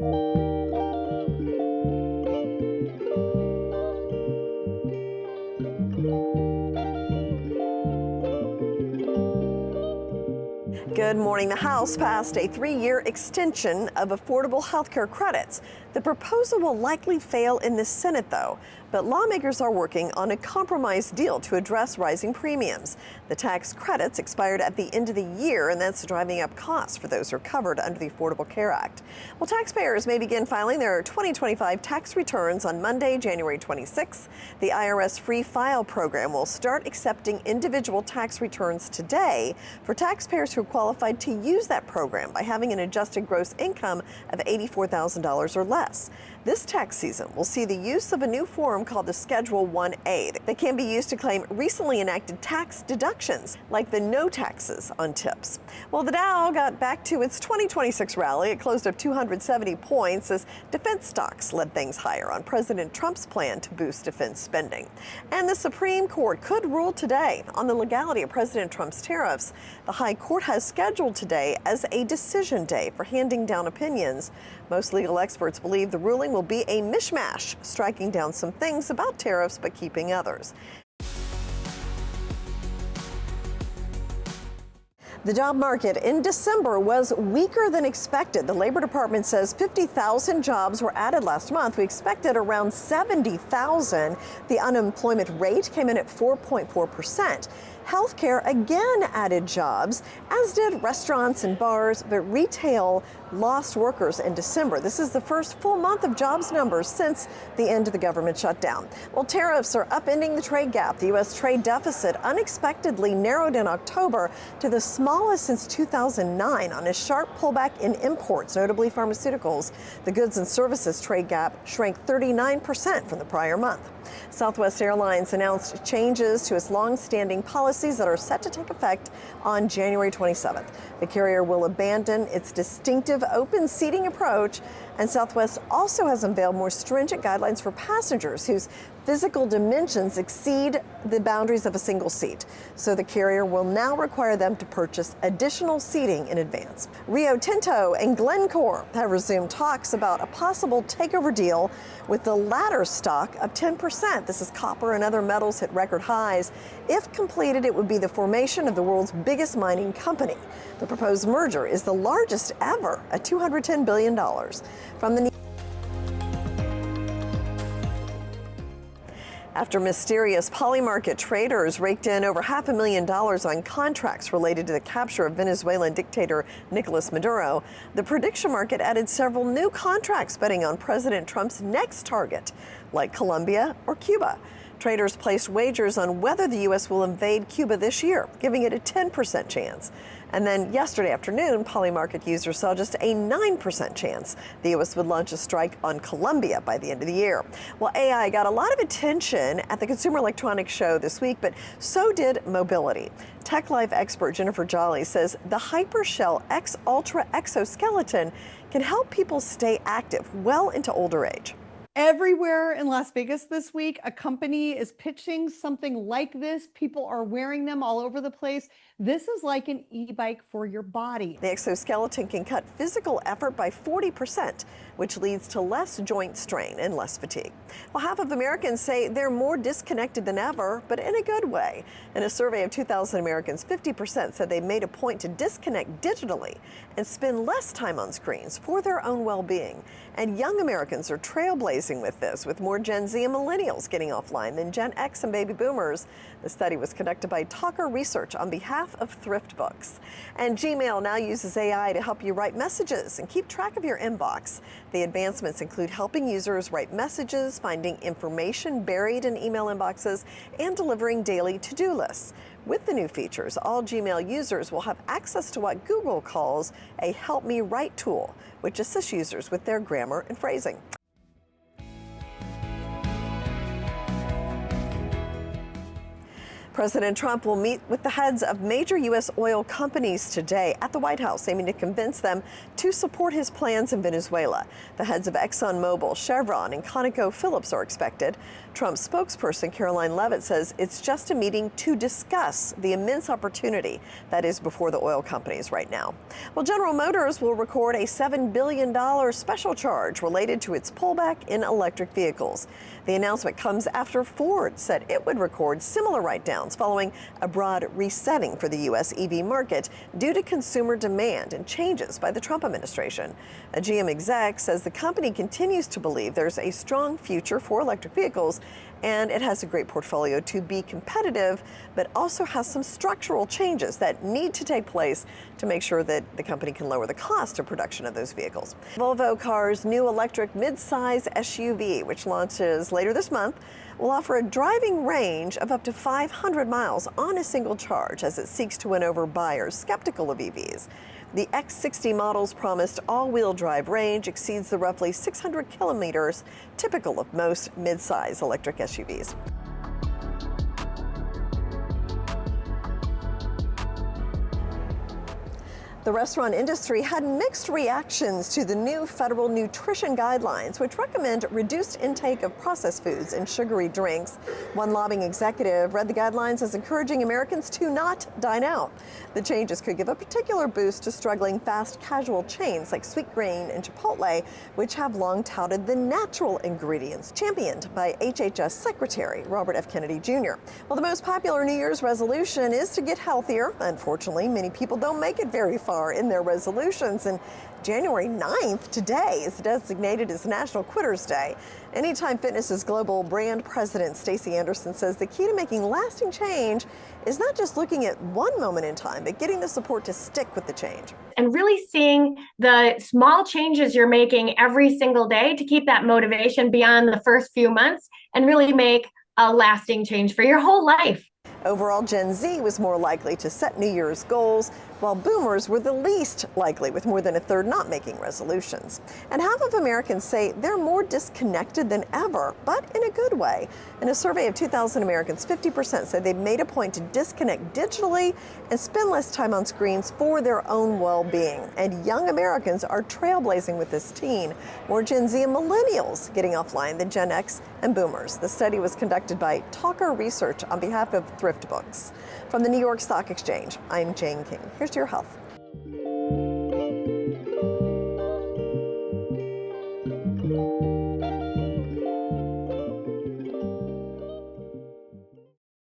Good morning. The House passed a 3-year extension of affordable health care credits. The proposal will likely fail in the Senate, though. But lawmakers are working on a compromise deal to address rising premiums. The tax credits expired at the end of the year, and that's driving up costs for those who are covered under the Affordable Care Act. Well, taxpayers may begin filing their 2025 tax returns on Monday, January 26th. The IRS Free File program will start accepting individual tax returns today for taxpayers who are qualified to use that program by having an adjusted gross income of $84,000 or less. This tax season will see the use of a new form called the Schedule 1A that can be used to claim recently enacted tax deductions, like the no taxes on tips. Well, the Dow got back to its 2026 rally. It closed up 270 points as defense stocks led things higher on President Trump's plan to boost defense spending. And the Supreme Court could rule today on the legality of President Trump's tariffs. The High Court has scheduled today as a decision day for handing down opinions. Most legal experts believe the ruling will be a mishmash, striking down some things about tariffs but keeping others. The job market in December was weaker than expected. The Labor Department says 50,000 jobs were added last month. We expected around 70,000. The unemployment rate came in at 4.4%. Healthcare again added jobs, as did restaurants and bars, but retail lost workers in December. This is the first full month of jobs numbers since the end of the government shutdown. Well, tariffs are upending the trade gap. The U.S. trade deficit unexpectedly narrowed in October to the smallest since 2009 on a sharp pullback in imports, notably pharmaceuticals. The goods and services trade gap shrank 39% from the prior month. Southwest Airlines announced changes to its long-standing policies that are set to take effect on January 27th. The carrier will abandon its distinctive open seating approach, and Southwest also has unveiled more stringent guidelines for passengers whose physical dimensions exceed the boundaries of a single seat. So the carrier will now require them to purchase additional seating in advance. Rio Tinto and Glencore have resumed talks about a possible takeover deal, with the latter stock up 10%. This is copper and other metals hit record highs. If completed, it would be the formation of the world's biggest mining company. The proposed merger is the largest ever at $210 billion. From the After mysterious polymarket traders raked in over $500,000 on contracts related to the capture of Venezuelan dictator Nicolas Maduro, the prediction market added several new contracts betting on President Trump's next target, like Colombia or Cuba. Traders placed wagers on whether the U.S. will invade Cuba this year, giving it a 10% chance. And then yesterday afternoon, polymarket users saw just a 9% chance the U.S. would launch a strike on Colombia by the end of the year. Well, AI got a lot of attention at the Consumer Electronics Show this week, but so did mobility. Tech Life expert Jennifer Jolly says the Hypershell X Ultra exoskeleton can help people stay active well into older age. Everywhere in Las Vegas this week, a company is pitching something like this. People are wearing them all over the place. This is like an e-bike for your body. The exoskeleton can cut physical effort by 40%, which leads to less joint strain and less fatigue. Well, half of Americans say they're more disconnected than ever, but in a good way. In a survey of 2,000 Americans, 50% said they made a point to disconnect digitally and spend less time on screens for their own well-being. And young Americans are trailblazing with this, with more Gen Z and millennials getting offline than Gen X and baby boomers. The study was conducted by Talker Research on behalf of Thrift Books. And Gmail now uses AI to help you write messages and keep track of your inbox. The advancements include helping users write messages, finding information buried in email inboxes, and delivering daily to-do lists. With the new features, all Gmail users will have access to what Google calls a Help Me Write tool, which assists users with their grammar and phrasing. President Trump will meet with the heads of major U.S. oil companies today at the White House, aiming to convince them to support his plans in Venezuela. The heads of ExxonMobil, Chevron, and ConocoPhillips are expected. Trump's spokesperson, Caroline Leavitt, says it's just a meeting to discuss the immense opportunity that is before the oil companies right now. Well, General Motors will record a $7 billion special charge related to its pullback in electric vehicles. The announcement comes after Ford said it would record similar write-downs following a broad resetting for the U.S. EV market due to consumer demand and changes by the Trump administration. A GM exec says the company continues to believe there's a strong future for electric vehicles, and it has a great portfolio to be competitive, but also has some structural changes that need to take place to make sure that the company can lower the cost of production of those vehicles. Volvo Cars' new electric mid-size SUV, which launches later this month, will offer a driving range of up to 500 miles on a single charge as it seeks to win over buyers skeptical of EVs. The X60 model's promised all-wheel drive range exceeds the roughly 600 kilometers typical of most mid-size electric SUVs. The restaurant industry had mixed reactions to the new federal nutrition guidelines, which recommend reduced intake of processed foods and sugary drinks. One lobbying executive read the guidelines as encouraging Americans to not dine out. The changes could give a particular boost to struggling fast casual chains like Sweetgreen and Chipotle, which have long touted the natural ingredients championed by HHS Secretary Robert F. Kennedy Jr. Well, the most popular New Year's resolution is to get healthier. Unfortunately, many people don't make it very far in their resolutions, and January 9th, today, is designated as National Quitters Day. Anytime Fitness's global brand president, Stacey Anderson, says the key to making lasting change is not just looking at one moment in time, but getting the support to stick with the change. And really seeing the small changes you're making every single day to keep that motivation beyond the first few months and really make a lasting change for your whole life. Overall, Gen Z was more likely to set New Year's goals, while boomers were the least likely, with more than a third not making resolutions. And half of Americans say they're more disconnected than ever, but in a good way. In a survey of 2,000 Americans, 50% said they've made a point to disconnect digitally and spend less time on screens for their own well-being. And young Americans are trailblazing with this teen. More Gen Z and millennials getting offline than Gen X and boomers. The study was conducted by Talker Research on behalf of Thrift Books. From the New York Stock Exchange, I'm Jane King. Here's to your health.